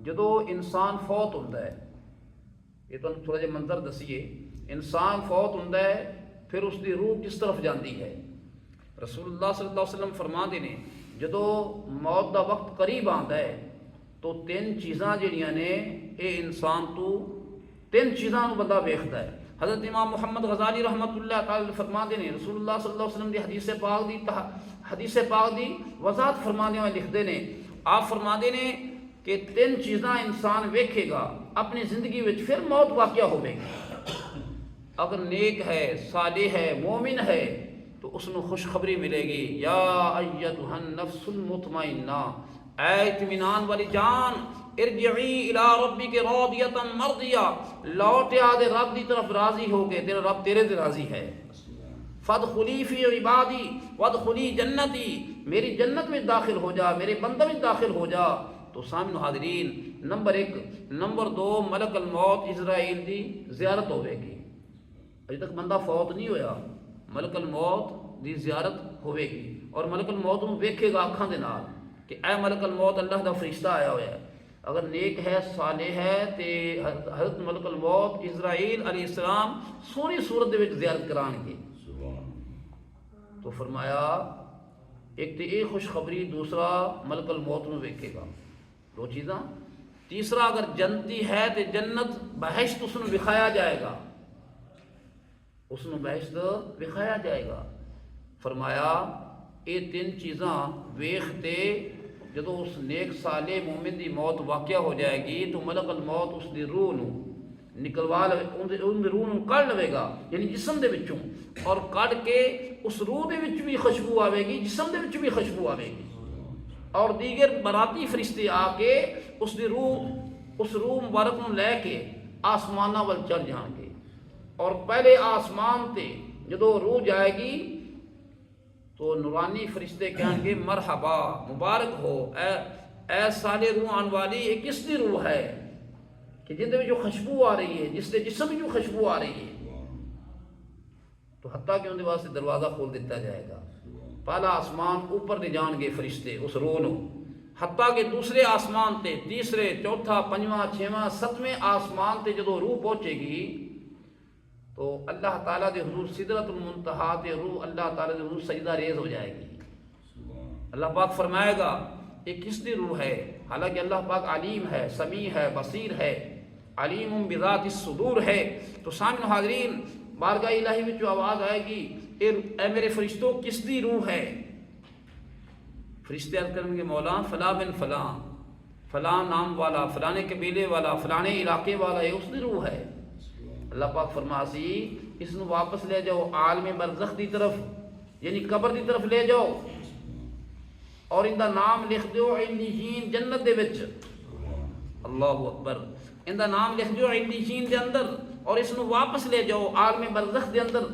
جدو انسان فوت ہوتا ہے، یہ تو تھوڑا جہا منظر دسیے، انسان فوت ہوتا ہے پھر اس کی روح کس طرف جاتی ہے؟ رسول اللہ صلی اللہ علیہ وسلم فرماتے ہیں جدو موت دا وقت قریب آتا ہے تو تین چیزاں جڑیاں نے یہ انسان تو تین چیزاں بندہ ویکھدا ہے۔ حضرت امام محمد غزالی رحمۃ اللہ تعالی فرماتے ہیں رسول اللہ صلی اللہ علیہ وسلم دی حدیث پاک دی وضاحت فرمانے ہوئے لکھتے ہیں، آپ فرماتے ہیں کہ تین چیزاں انسان ویکھے گا اپنی زندگی وچ پھر موت واقعہ ہوے گی۔ اگر نیک ہے، صالح ہے، مومن ہے تو اس کو خوشخبری ملے گی، یا ایتھا النفس المطمئنہ، اے اطمینان والی جان، ارجعی الی ربک راضیۃ مرضیہ، لوٹ آ دے رب دی طرف راضی ہو کے، تیرا رب تیرے سے راضی ہے۔ فادخلی فی عبادی وادخلی جنتی، میری جنت میں داخل ہو جا، میرے بندے میں داخل ہو جا۔ تو سامنے حاضرین، نمبر 1، نمبر 2، ملک الموت اسرائیل دی زیارت ہوے گی۔ ابھی تک بندہ فوت نہیں ہویا، ملک الموت دی زیارت ہوے گی اور ملک الموت نوں ویکھے گا اکھاں دے نال کہ اے ملک الموت اللہ دا فرشتہ آیا ہوا ہے۔ اگر نیک ہے، صالح ہے تے حضرت ملک الموت اسرائیل علیہ السلام سونی صورت دے وچ زیارت کران گے۔ تو فرمایا ایک تو یہ خوشخبری، دوسرا ملک الموت نوں ویکھے گا، دو چیزاں۔ تیسرا اگر جنتی ہے تو جنت بہشت اس نوں دکھایا جائے گا، اس نوں بہشت دکھایا جائے گا۔ فرمایا یہ تین چیزاں ویکھتے جدو اس نیک صالح مومن دی موت واقعہ ہو جائے گی تو ملک الموت اس دی روح نوں نکلوا لے، ان دی روح نوں کڈ لوے گا، یعنی جسم دے وچوں، اور کڈ کے اس روح دے وچ بھی خوشبو آوے گی، جسم دے وچ بھی خوشبو آوے گی، اور دیگر براتی فرشتے آ کے اس دی روح مبارک نوں لے کے آسماناں ول چڑھ جان گے، اور پہلے آسمان تے جدو روح جائے گی تو نورانی فرشتے کہیں گے مرحبا، مبارک ہو اے سالے روح آن والی، یہ کس دی روح ہے کہ جن میں جو خوشبو آ رہی ہے، جس دے جسم میں جو خوشبو آ رہی ہے؟ تو حتیٰ کہ ان کے واسطے دروازہ کھول دیتا جائے گا، پہلا آسمان اوپر لے جان گے فرشتے اس روح نو، حتیٰ کہ دوسرے آسمان تے، تیسرے، چوتھا، پنجواں، چھواں، ستویں آسمان تے جدو روح پہنچے گی تو اللہ تعالیٰ دے حضور سدرۃ المنتہا تے روح اللہ تعالیٰ دے حضور سجدہ ریز ہو جائے گی۔ اللہ پاک فرمائے گا یہ کس دی روح ہے؟ حالانکہ اللہ پاک علیم ہے، سمیع ہے، بصیر ہے، علیم بذات الصدور ہے۔ تو سامنے حاضرین، بارگاہ الہی میں جو آواز آئے گی اے میرے فرشتوں کس دی روح ہے؟ فرشتے عرض کریں گے مولا فلاں بن فلاں، فلاں نام والا، فلانے قبیلے والا، فلانے علاقے والا، یہ اس دی روح ہے۔ اللہ پاک فرماسی اس نو واپس لے جاؤ عالم برزخ دی طرف، یعنی قبر دی طرف لے جاؤ، اور ان دا نام لکھ دیو علیین جنت دے وچ۔ اللہ اکبر، ان دا نام لکھ دیو علیین دے اندر، اور اس نو واپس لے جاؤ عالم برزخ دے اندر۔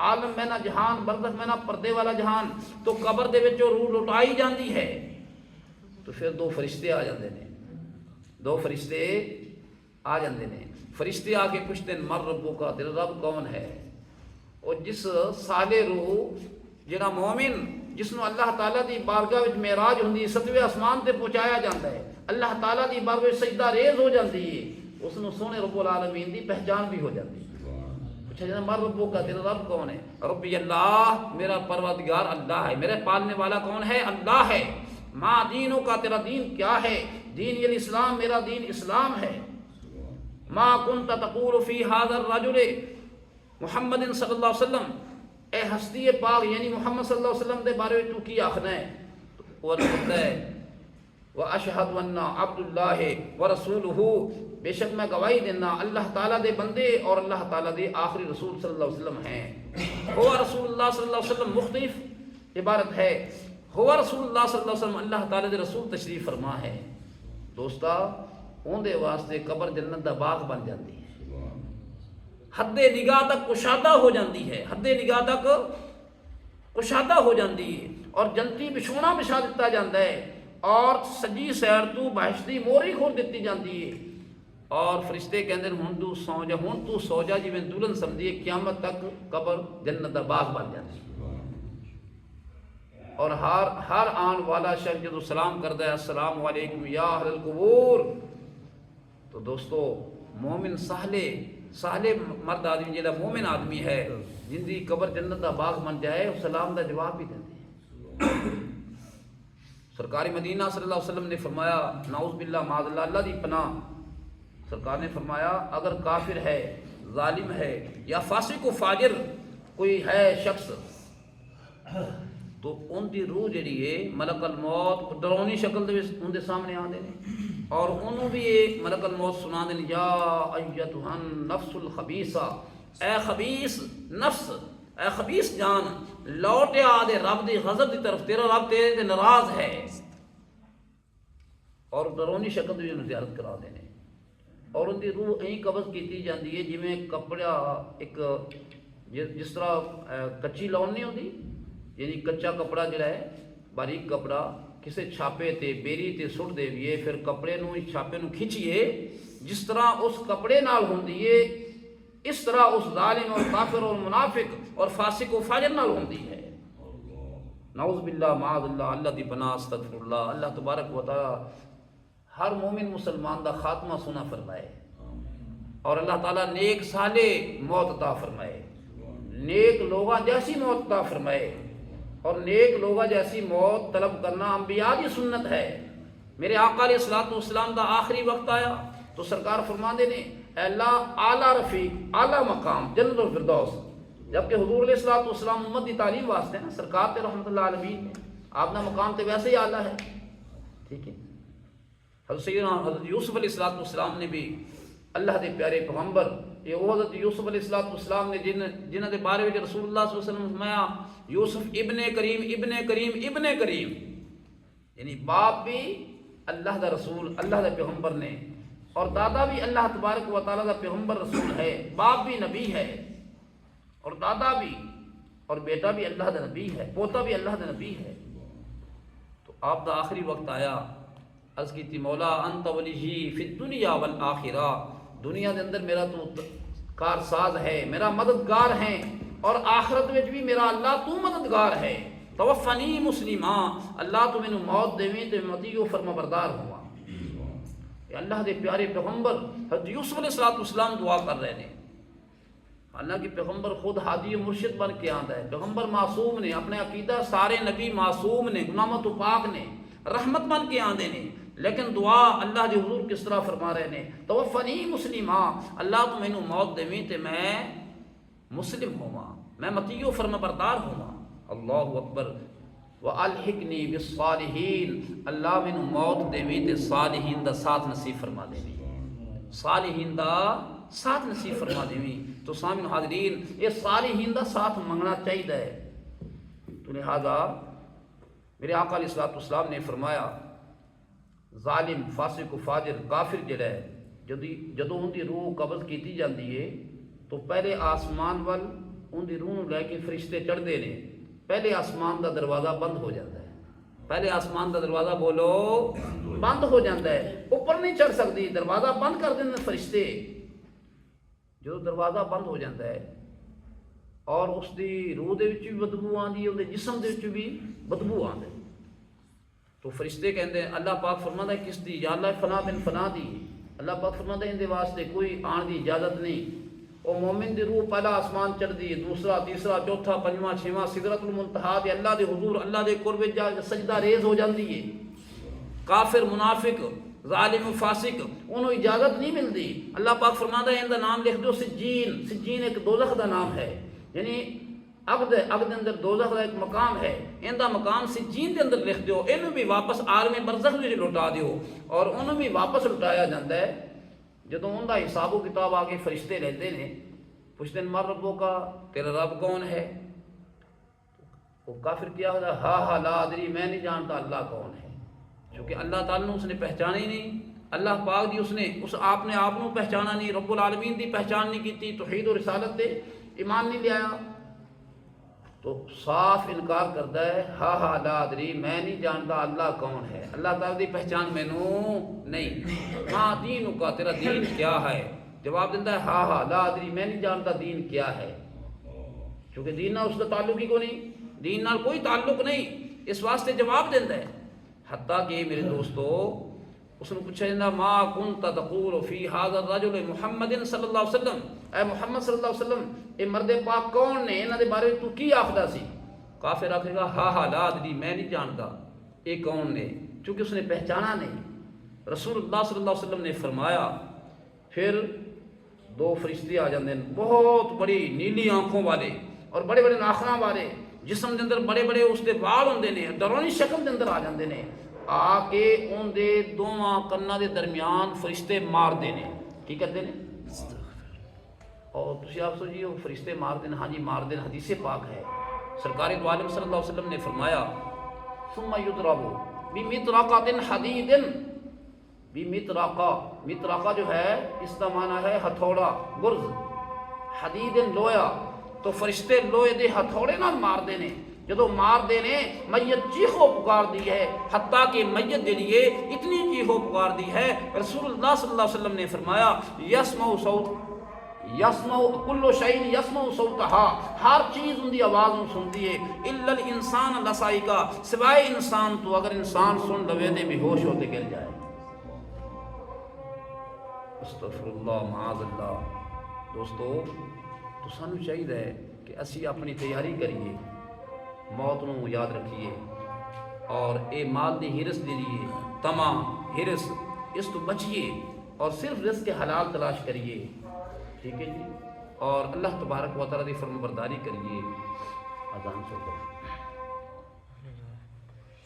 عالم میں نہ جہان، برزخ میں نہ پردے والا جہان، تو قبر دے وچ روح لٹائی جاندی ہے تو پھر دو فرشتے آ جاندے نے، دو فرشتے آ جاندے نے۔ فرشتے آ کے پوچھتے ہیں مر ربو کا، تیرا رب کون ہے؟ اور جس صالح روح، جڑا مومن جس نو اللہ تعالیٰ دی بارگاہ وچ معراج ہوندی، ستویں آسمان تے پہنچایا جاتا ہے، اللہ تعالیٰ دی بارگاہ وچ سجدہ ریز ہو جاتی ہے، اس نو سونے رب العالمین دی پہچان بھی ہو جاتی ہے۔ پوچھا جاتا ہے مر ربو کا، تیرا رب کون ہے؟ ربی اللہ، میرا پروردگار اللہ ہے، میرے پالنے والا کون ہے؟ اللہ ہے۔ ما دینوں کا، تیرا دین کیا ہے؟ دین الاسلام، میرا دین اسلام ہے۔ ما کنت تقول فی ھذا الرجل محمد صلی اللہ علیہ وسلم، اے ہستی پاک یعنی محمد صلی اللہ علیہ وسلم دے بارے میں تو کی آخنا ہے؟ تو وہ کہتا ہے واشہد ان عبد اللہ ورسولہ، بے شک میں گواہی دینا اللہ تعالیٰ دے بندے اور اللہ تعالیٰ دے آخری رسول صلی اللہ علیہ وسلم ہیں۔ ہوا رسول اللہ صلی اللہ علیہ وسلم مختلف عبارت ہے، ہوا رسول اللہ صلی اللہ علیہ وسلم، اللہ تعالیٰ دے رسول تشریف فرما ہے۔ دوستا اون دے واسطے قبر جنت دا باغ بن جاتی ہے، حد نگاہ تک کشادہ ہو جاتی ہے، حد نگاہ تک کشادہ ہو جاتی ہے، اور جنتی بچھونا بچھا دیتا جاتا ہے، اور سجی سیر تو بہشتی موری کھول دیتی جاتی ہے، اور فرشتے کہندے ہن تو سو جا، ہن تو سو جا، جی میں دلہن سمجھیے قیامت تک قبر جنت دا باغ بن جاتی ہے۔ اور ہر آن والا شخص جدو سلام کرتا ہے السلام علیکم یا اہل القبور، تو دوستو مومن سہلے مرد آدمی جہاں مومن آدمی ہے جن کی قبر جنت کا باغ بن جائے اس سلام کا جواب بھی دیں۔ سرکار مدینہ صلی اللہ علیہ وسلم نے فرمایا نعوذ باللہ معاذ اللہ، اللہ دی پناہ، سرکار نے فرمایا اگر کافر ہے، ظالم ہے یا فاسق و فاجر کوئی ہے شخص، تو ان کی روح جڑی ہے ملک الموت ڈرونی شکل دے ان دے سامنے آندے نے اور انہوں بھی یہ ملک الموت سنا دیں، یا ایتھا النفس الخبیثہ، اے خبیث نفس، اے خبیث جان، لوٹے آدھے رب دی غضب دی طرف، تیرا رب تیرے تے ناراض ہے، اور ڈرونی شکل دی انہوں زیارت کرا دینے، اور ان دی روح این قبض کیتی جاندی ہے جویں کپڑا ایک جس طرح کچی لون نہیں ہوتی، یعنی کچا کپڑا جڑا ہے باریک کپڑا کسے چھاپے تے بیری تے سٹ دے ویے، پھر کپڑے نو اس چھاپے نو کھچیے، جس طرح اس کپڑے نال ہوندی ہے اس طرح اس ظالم اور کافر اور منافق اور فاسق و فاجر نال ہوندی ہے۔ نعوذ باللہ معاذ اللہ، اللہ دی پناہ، استغفر اللہ۔ اللہ تبارک و تعالی ہر مومن مسلمان دا خاتمہ سنا فرمائے اور اللہ تعالیٰ نیک صالح موت عطا فرمائے، نیک لوگاں جیسی موت عطا فرمائے، اور نیک لوگاں جیسی موت طلب کرنا انبیاء کی سنت ہے۔ میرے آقا علیہ الصلوۃ والسلام دا آخری وقت آیا تو سرکار فرماندے نے اے اللہ اعلیٰ رفیق، اعلیٰ مقام جنت الفردوس، جبکہ حضور علیہ الصلوۃ والسلام امت کی تعلیم واسطے نا سرکار تے رحمت اللہ عالمین نے آپ دا مقام تے ویسے ہی اعلیٰ ہے، ٹھیک ہے۔ حضرت سیدنا حضرت یوسف علیہ الصلوۃ والسلام نے بھی اللہ دے پیارے پیغمبر، یہ وہ حضرت یوسف علیہ الصلوۃ والسلام نے جنہ دے بارے میں رسول اللہ صلی اللہ علیہ وسلم فرمایا یوسف ابن کریم ابن کریم ابن کریم، یعنی باپ بھی اللہ دا رسول، اللہ دا پیغمبر نے، اور دادا بھی اللہ تبارک و تعالیٰ دا پیغمبر رسول ہے، باپ بھی نبی ہے اور دادا بھی، اور بیٹا بھی اللہ دا نبی ہے، پوتا بھی اللہ دا نبی ہے۔ تو آپ دا آخری وقت آیا، عرض کی تھی مولا انت ولیجی فی الدنیا والآخرہ، دنیا دے اندر میرا تو کارساز ہے، میرا مددگار ہے، اور آخرت میں بھی میرا اللہ تو مددگار ہے، توفنی مسلمہ، اللہ تو میں موت دیویں تو متی و فرما بردار ہوا۔ کہ اللہ دے پیارے پیغمبر حضرت یوسف علیہ السلام دعا کر رہے ہیں، اللہ کی پیغمبر خود ہادی و مرشد بن کے آتا ہے، پیغمبر معصوم نے، اپنے عقیدہ سارے نبی معصوم نے، گناہوں تو پاک نے، رحمت بن کے آندے نے، لیکن دعا اللہ دی حضور کس طرح فرما رہے ہیں، توفنی مسلمہ، اللہ تو مینوں موت دیویں تے میں مسلم ہوا، میں مطیع و فرما بردار ہوا۔ اللہ اکبر۔ وَأَلْحِقْنِي بِالصَّالِحِينَ، اللہ مینوں موت دیویں تے صالحین دا ساتھ نصیب فرما دیویں، صالحین دا ساتھ نصیب فرما دیویں۔ تو سامعین حاضرین، یہ صالحین دا ساتھ منگنا چاہیے، تو لہذا میرے آقا علیہ الصلوۃ والسلام نے فرمایا ظالم، فاسق و فاجر، کافر جڑا ہے جدوں ان دی روح قبض کیتی جاندی ہے تو پہلے آسمان وال ان دی روح لے کے فرشتے چڑھتے ہیں، پہلے آسمان دا دروازہ بند ہو جاتا ہے، پہلے آسمان دا دروازہ بولو بند ہو جاتا ہے، اوپر نہیں چڑھ سکتی، دروازہ بند کر دیندے فرشتے۔ جو دروازہ بند ہو جاتا ہے اور اس دی روح دے وچ بھی بدبو آندی ہے، اس دے جسم دے وچ بھی بدبو آندی، تو فرشتے کہندے اللہ پاک فرماتا ہے کس دی؟ یا اللہ فلاں بن فلاں دی، اللہ پاک فرماتا ہے ان دے واسطے کوئی آن دی اجازت نہیں۔ وہ مومن دی روح پہلا آسمان چڑھ دی، دوسرا، تیسرا، چوتھا، پنجواں، چھواں، سدرۃ المنتہا تے اللہ دے حضور، اللہ دے قرب جا کے سجدہ ریز ہو جاندی ہے۔ کافر، منافق، ظالم و فاسق انہوں اجازت نہیں ملتی۔ اللہ پاک فرماتا ہے ان دا نام لکھ دو سجین، سجین ایک دوزخ دا نام ہے، یعنی اگ دے اندر دوزخ دا ایک مقام ہے، ان دا مقام سجین دے اندر لکھ دیو، انہوں بھی واپس عالم برزخ میں لوٹا دیو، اور انہوں بھی واپس لٹایا جاتا ہے۔ جدوں ان دا حساب و کتاب آگے فرشتے لیتے ہیں، پوچھتے ہیں مر ربوں کا، تیرا رب کون ہے؟ وہ کافر کیا ہوتا ہے، ہا لا ادری، میں نہیں جانتا اللہ کون ہے، چونکہ اللہ تعالیٰ نے اس نے پہچانا ہی نہیں، اللہ پاک دی اس آپ نے آپ کو پہچانا نہیں، رب العالمین دی پہچان نہیں کی، توحید و رسالت دے ایمان نہیں لیا، تو صاف انکار کرتا ہے، ہا لا ادری، میں نہیں جانتا اللہ کون ہے، اللہ تعالیٰ دی پہچان مینوں نہیں۔ ہاں دین کا، تیرا دین کیا ہے؟ جواب دیتا ہے ہا لا ادری، میں نہیں جانتا دین کیا ہے، چونکہ دین نال اس کا تعلق ہی کو نہیں، دین نال کوئی تعلق نہیں، اس واسطے جواب دیتا ہے۔ حتیٰ کہ میرے دوستو اس نے پوچھا جاتا ما کنت تقول فی هذا الرجل محمد صلی اللہ علیہ وسلم، اے محمد صلی اللہ علیہ وسلم اے مرد پاک کون نے، انہاں دے بارے تو کی آکھدا سی؟ کافر آکھے گا ہا لا ادری، میں نہیں جانتا یہ کون نے، چونکہ اس نے پہچانا نہیں۔ رسول اللہ صلی اللہ علیہ وسلم نے فرمایا پھر دو فرشتے آ جاندے ہیں بہت بڑی نیلی آنکھوں والے اور بڑے بڑے ناخناں والے، جسم دے اندر بڑے بڑے اس دے وال ہوندے نے، ڈرونی شکل دے اندر آ جاندے نے، آ کے ان دے دوواں کناں دے درمیان فرشتے مار دے نے۔ کی کرتے نے؟ اور تسی آپ سوچیے وہ فرشتے مار دے، ہاں جی مار دے، حدیث پاک ہے۔ سرکار دو عالم صلی اللہ علیہ وسلم نے فرمایا ثم یضرب بمطرقۃ حدید، مطرقہ جو ہے اس کا معنی ہے ہتھوڑا، گرز، حدید لویا، تو فرشتے لوہے دے ہتھوڑے نال مار دے نے، جدو مار دے نے میت چیخو پکار دی ہے، حتیٰ کہ میت دے لیے اتنی چیخو پکار دی ہے، رسول اللہ صلی اللہ علیہ وسلم نے فرمایا یسمع صوت یسمع کل شیء یسمع صوتها، ہر چیز ان دی آواز نو سنتی ہے، الا الانسان لسائقہ، سوائے انسان تو، اگر انسان سن لوے تے بے ہوش ہوتے گر جائے۔ استغفر اللہ معاذ اللہ۔ دوستو تو سانو چاہیے کہ اسی اپنی تیاری کریے، موت نو یاد رکھیے، اور اے مال دی ہرس دے لیے طمع ہرس اس تو بچیے، اور صرف رزق کے حلال تلاش کریے، ٹھیک ہے جی، اور اللہ تبارک و تعالیٰ دی فرما برداری کریے۔ اذان سے